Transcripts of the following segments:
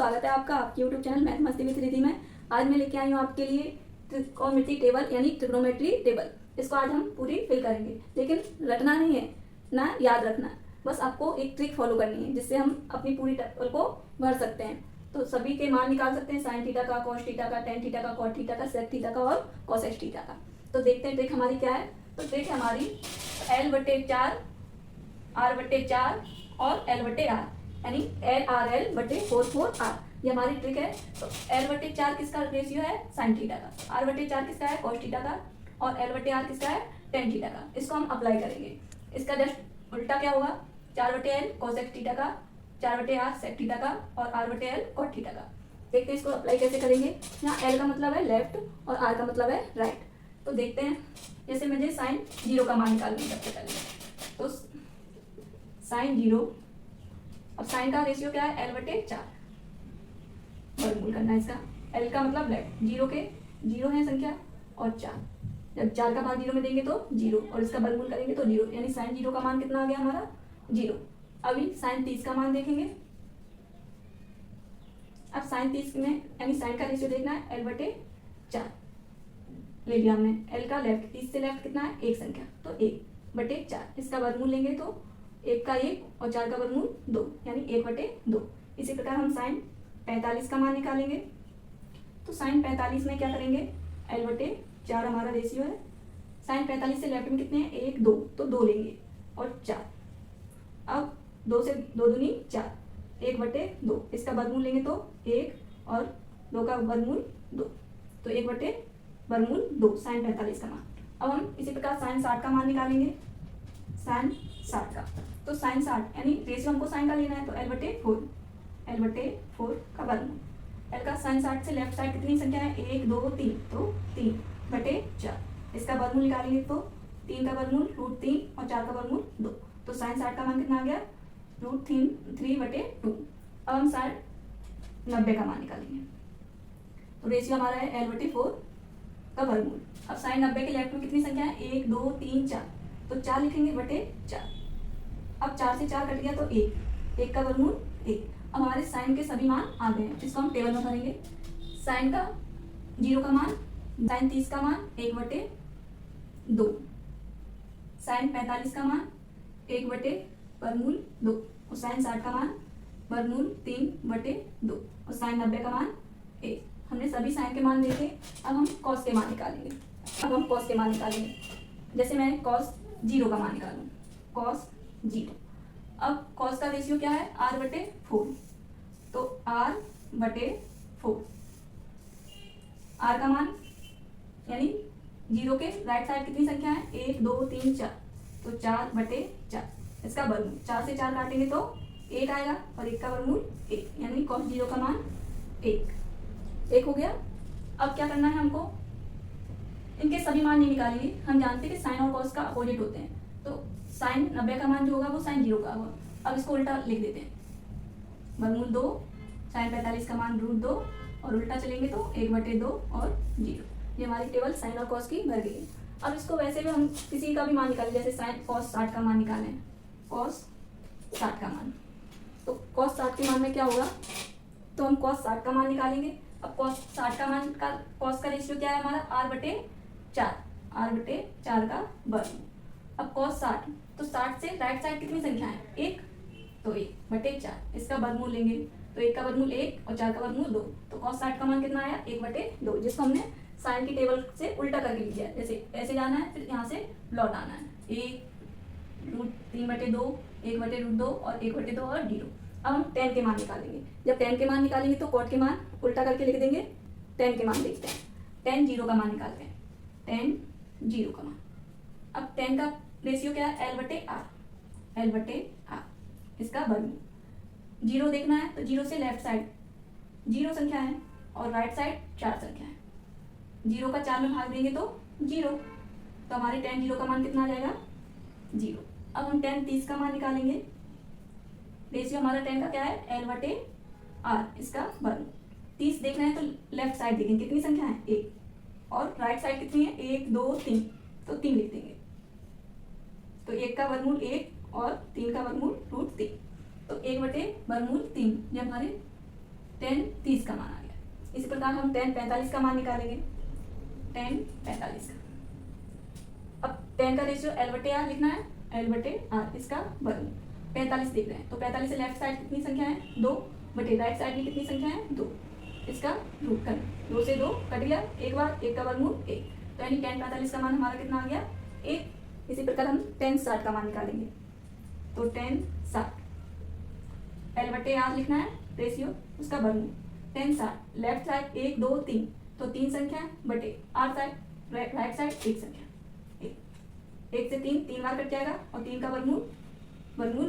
स्वागत है आपका आपके यूट्यूब चैनल मैथ मस्ती विद रिद्धि में। आज मैं लेके आई हूँ आपके लिए त्रिकोणमिति टेबल यानी ट्रिग्नोमेट्री टेबल। इसको आज हम पूरी फिल करेंगे, लेकिन रटना नहीं है ना याद रखना, बस आपको एक ट्रिक फॉलो करनी है जिससे हम अपनी पूरी टेबल को भर सकते हैं। तो सभी के मान निकाल सकते हैं, साइन थीटा का, कॉस थीटा का, टेन थीटा का, कॉट थीटा का, सेक थीटा का और कॉसेक थीटा का। तो देखते हैं ट्रिक हमारी क्या है। तो ट्रिक है हमारी L/4 R/4 और L/R यानी L/R बटे 4/4R। ये हमारी ट्रिक है। तो L/4 किसका रेशियो है? साइन थीटा का। R/4 किसका है? कॉस थीटा का। और L/R किसका है? टेन थीटा का। इसको हम अप्लाई करेंगे। इसका जस्ट उल्टा क्या होगा? 4/L कोसेक थीटा का, 4/R सेक थीटा का और R/L कॉट थीटा का। देखते हैं इसको अप्लाई कैसे करेंगे। यहाँ L का मतलब है लेफ्ट और R का मतलब है राइट। तो देखते हैं, जैसे मुझे साइन 0 का मान निकालना है सबसे पहले। तो साइन 0, अब साइन का रेशियो क्या है? L/4 वर्गमूल करना है इसका। L का मतलब लेफ्ट, 0 के 0 है संख्या और 4। जब 4 का भाग 0 में देंगे तो 0 और इसका वर्गमूल करेंगे तो 0, यानी साइन 0 का मान कितना आ गया हमारा? 0। अभी साइन 30 का मान देखेंगे। अब साइन 30 में यानी साइन का रेशियो देखना है L/4 ले लिया हमने। L का लेफ्ट, 30 से लेफ्ट कितना है? एक संख्या, तो 1/4। इसका वर्गमूल लेंगे तो 1 का 1 और 4 का वर्गमूल 2, यानी 1/2। इसी प्रकार हम साइन 45 का मान निकालेंगे। तो साइन 45 में क्या करेंगे? L/4 हमारा रेशियो है। साइन 45 से लेफ्ट में कितने हैं? 1 2, तो 2 लेंगे और 4। अब 2 से 2 दूनी 4, 1/2। इसका वर्गमूल लेंगे तो 1 और 2 का वर्गमूल 2, तो 1/2 साइन 45 का मान। अब हम इसी प्रकार साइन 60 का मान निकालेंगे। साइन 60 का, तो साइन 60 यानी रेशियो हमको साइन का लेना है, तो L/4 का वर्गमूल। L का साइन 60 से लेफ्ट साइड कितनी संख्या है? 1 2 3, तो 3/4। इसका वर्गमूल निकालेंगे तो 3 का वर्गमूल √3 और 4 का वर्गमूल 2, तो साइन 60 का मान कितना आ गया? √3/2। अब हम साइन 90 का मान निकालेंगे। तो रेशियो हमारा है L/4 का वर्गमूल। अब साइन 90 के लेफ्ट में कितनी संख्या है? 1 2 3 4, तो 4 लिखेंगे /4। अब 4 से 4 कट गया तो 1 का वर्गमूल 1। अब हमारे साइन के सभी मान आ गए हैं, इसको हम टेबल में भरेंगे। साइन का 0 का मान, साइन 30 का मान 1/2, साइन 45 का मान 1/2 और साइन 60 का मान वर्गमूल 3/2 और साइन 90 का मान 1। हमने सभी साइन के मान देखे। अब हम कॉस के मान निकालेंगे। जैसे मैं कॉस 0 का मान निकालूं, कॉस 0। अब कॉस का रेशियो क्या है? R/4, तो R/4। R का मान यानी 0 के राइट साइड कितनी संख्या है? 1 2 3 4, तो 4/4। इसका वर्गमूल 4 से 4 काटेंगे तो 1 आएगा और 1 का वर्गमूल 1, यानी कॉस 0 का मान 1 हो गया। अब क्या करना है हमको? इनके सभी मान नहीं निकालेंगे। हम जानते हैं कि साइन और कॉस का अपोजिट होते हैं, तो साइन 90 का मान जो होगा वो साइन 0 का होगा। अब इसको उल्टा लिख देते हैं, वर्गमूल 2, साइन 45 का मान √2 और उल्टा चलेंगे तो 1/2 और 0। ये हमारी टेबल साइन और कॉस की भर गई है। अब इसको वैसे भी हम किसी का भी मान निकालें, जैसे साइन कॉस 60 का मान निकालें, कॉस 60 का मान। तो कॉस 60 के मान में क्या होगा? तो हम कॉस 60 का मान निकालेंगे। अब कॉस 60 का मान का कॉस का रेशियो क्या है हमारा? R/4 का वर्गमूल। अब कॉस 60, तो 60 से राइट साइड कितनी संख्या है? 1, तो 1/4। इसका वर्गमूल लेंगे तो 1 का वर्गमूल 1 और 4 का वर्गमूल 2, तो कॉस 60 का मान कितना आया? 1/2, जिसको हमने साइन की टेबल से उल्टा करके लिया है। जैसे ऐसे जाना है, फिर यहाँ से लौट आना है। 1√3/2, 1/2 और 1/2 और 0। अब हम टेन के मान निकालेंगे। जब टेन के मान निकालेंगे तो कॉट के मान उल्टा करके लिख देंगे। टेन के मान देखते हैं। टेन 0 का मान निकालते हैं। टेन 0 का मान। अब टेन का रेशियो क्या है? L/R। इसका वर्गमूल 0 देखना है, तो 0 से लेफ्ट साइड 0 संख्या है और राइट साइड 4 संख्या है। 0 का 4 में भाग देंगे तो 0, तो हमारे टेन 0 का मान कितना आ जाएगा? 0। अब हम टेन 30 का मान निकालेंगे। रेशियो हमारा टेन का क्या है? L/R, इसका वर्गमूल। 30 देखना है तो लेफ्ट साइड देखेंगे, कितनी संख्या है? 1 और राइट साइड कितनी है? 1 2 3, तो 3 लिख देंगे। तो 1 का वर्गमूल 1 और 3 का वर्गमूल √3, तो 1/3 ये हमारे tan 30 का मान आ गया। इसी प्रकार हम tan 45 का मान निकालेंगे, tan 45 का। अब tan का रेशियो L/R लिखना है, L/R इसका वर्गमूल। 45 देख रहे हैं तो 45 से लेफ्ट साइड कितनी संख्या है 2 बटे राइट साइड में कितनी संख्या है 2, इसका रूट करना, 2 से 2 कट गया, एक बार 1 का वर्गमूल 1, तो यानी tan 45 का मान हमारा कितना आ गया 1। इसी प्रकार हम tan 60 का मान निकालेंगे, तो tan 60 L/R लिखना है रेशियो उसका वर्गमूल। tan 60 लेफ्ट साइड 1 2 3 तो 3 संख्या बटे R साइड राइट साइड 1 संख्या, 1 से 3 बार कट जाएगा और 3 का वर्गमूल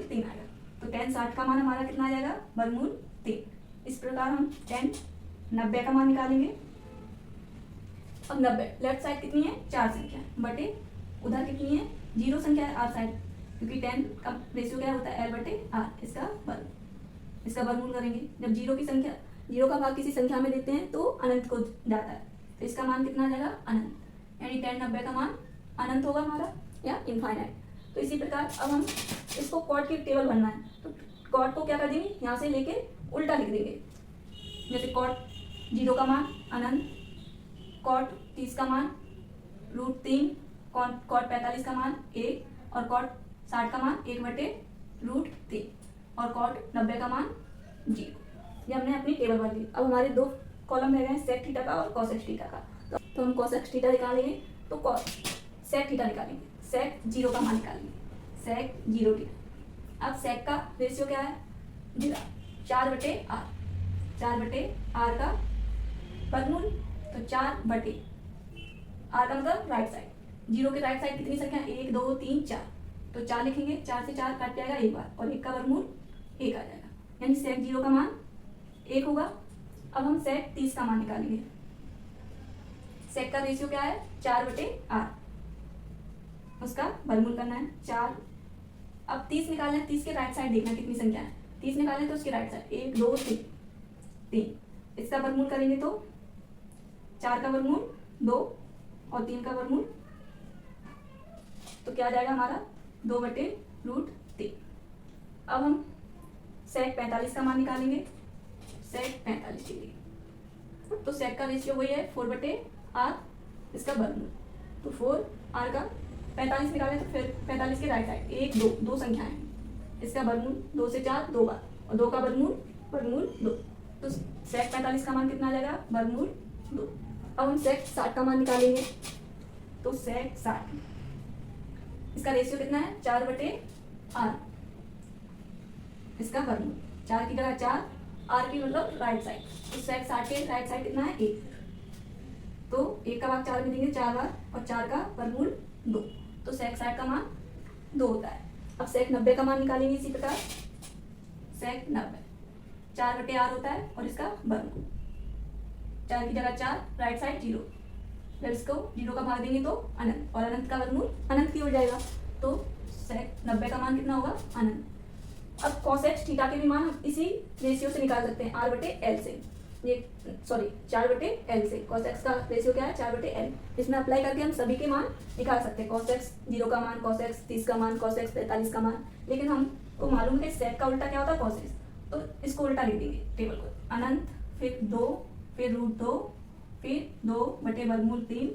3 आएगा, तो tan 60 का मान हमारा कितना आ जाएगा वर्गमूल 3। इस प्रकार हम tan 90 का मान निकालेंगे। अब 90 लेफ्ट साइड कितनी है 4 संख्या बटे उधर कितनी है 0 संख्या है R साइड, क्योंकि tan का रेशियो क्या होता है L/R, इसका वर्गमूल करेंगे। जब 0 का भाग किसी संख्या में देते हैं तो अनंत को जाता है, तो इसका मान कितना आ जाएगा अनंत, यानी tan 90 का मान अनंत होगा हमारा या इनफाइनाइट। तो इसी प्रकार अब हम इसको कॉट की टेबल बनना है, तो कॉट को क्या कर देंगे यहाँ से लेके उल्टा लिख देंगे, जैसे कॉट 0 का मान अनंत, कॉट 30 का मान √3, कॉट 45 का मान 1 और कॉट 60 का मान 1/√3 और कॉट 90 का मान 0। ये हमने अपनी टेबल बन ली। अब हमारे 2 कॉलम रह गए हैं सेक थीटा का और कॉसेक थीटा का, तो हम कॉसेक थीटा निकालेंगे, तो सेक थीटा निकालेंगे, सेक 0 का मान निकालेंगे, सेक 0 थीटा। अब सेक का रेशियो क्या है 4/R, 4/R का वर्गमूल, तो 4/R का मतलब राइट साइड, 0 के राइट साइड कितनी संख्या 1 2 3 4, तो 4 लिखेंगे, 4 से 4 कट जाएगा एक बार और 1 का वर्गमूल 1 आ जाएगा, यानी सेक 0 का मान 1 होगा। अब हम सेक 30 का मान निकालेंगे, सेक का रेशियो क्या है 4/R, उसका वर्गमूल करना है 4। अब 30 निकालना है, 30 के राइट साइड देखना कितनी संख्या है, 30 निकालना है तो उसके राइट साइड 1 2 3, इसका वर्गमूल करेंगे तो 4 का वर्गमूल 2 और 3 का वर्गमूल, तो क्या आ जाएगा हमारा 2/√3। अब हम सेक 45 का मान निकालेंगे, सेक 45 डिग्री, तो सेक का रेशियो वही है 4/R, इसका वर्गमूल, तो 4R का 45 निकालें तो फिर 45 के राइट साइड 1 2 संख्या है, इसका वर्गमूल 2 से 4 2 बार और 2 का वर्गमूल 2, तो सेक 45 का मान कितना आ जाएगा वर्गमूल 2। अब हम सेक 60 का मान निकालेंगे, तो सेक 60 इसका रेशियो कितना है 4/R, इसका वर्गमूल, 4 की जगह 4, R की मतलब राइट साइड, तो सेक 60 के राइट साइड कितना है 1, तो 1 का भाग 4 में देंगे 4 बार और 4 का वर्गमूल 2, तो सेक 60 का मान 2 होता है। अब सेक 90 का मान निकालेंगे इसी प्रकार, सेक 90 4/R होता है और इसका वर्गमूल, 4 की जगह 4 राइट साइड 0, जब इसको 0 का भाग देंगे तो अनंत और अनंत का वर्गमूल अनंत की हो जाएगा, तो सेक 90 का मान कितना होगा अनंत। अब कॉसेक थीटा के भी मान हम इसी रेशियो से निकाल सकते हैं R/L से, ये 4/L से, कॉसेक का रेशियो क्या है 4/L, इसमें अप्लाई करके हम सभी के मान निकाल सकते हैं, कॉसेक 0 का मान, कॉसेक 30 का मान, कॉसेक 45 का मान। लेकिन हमको मालूम है सेक का उल्टा क्या होता है कॉसेक, तो इसको उल्टा लिख देंगे टेबल को, अनंत फिर 2 फिर √2 फिर 2/√3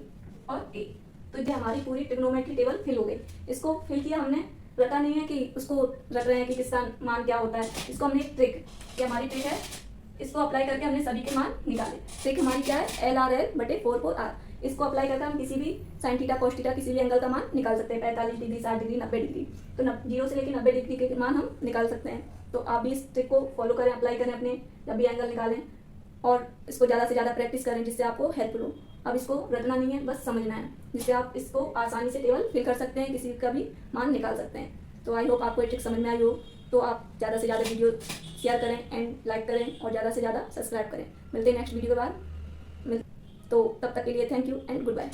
और 1। तो ये हमारी पूरी ट्रिग्नोमेट्री टेबल फिल हो गई। इसको फिल किया हमने, रटा नहीं है कि उसको रट रहे हैं कि किसका मान क्या होता है, इसको हमने एक ट्रिक, ये हमारी ट्रिक है, इसको अप्लाई करके हमने सभी के मान निकाले। ट्रिक हमारी क्या है LRL/4/R, इसको अप्लाई करके हम किसी भी साइन थीटा कॉस थीटा किसी भी एंगल का मान निकाल सकते हैं, 45 डिग्री 60 डिग्री 90 डिग्री, तो 0 से लेकर 90 डिग्री के मान हम निकाल सकते हैं। तो आप भी इस ट्रिक को फॉलो करें, अप्लाई करें अपने जब भी एंगल निकालें और इसको ज़्यादा से ज़्यादा प्रैक्टिस करें जिससे आपको हेल्पफुल हो। अब इसको रटना नहीं है, बस समझना है, जिससे आप इसको आसानी से टेबल फिल कर सकते हैं, किसी का भी मान निकाल सकते हैं। तो आई होप आपको ये ट्रिक समझ में आई हो, तो आप ज़्यादा से ज़्यादा वीडियो शेयर करें एंड लाइक करें और ज़्यादा से ज़्यादा सब्सक्राइब करें। मिलते हैं नेक्स्ट वीडियो के बाद, तो तब तक के लिए thank you and good bye.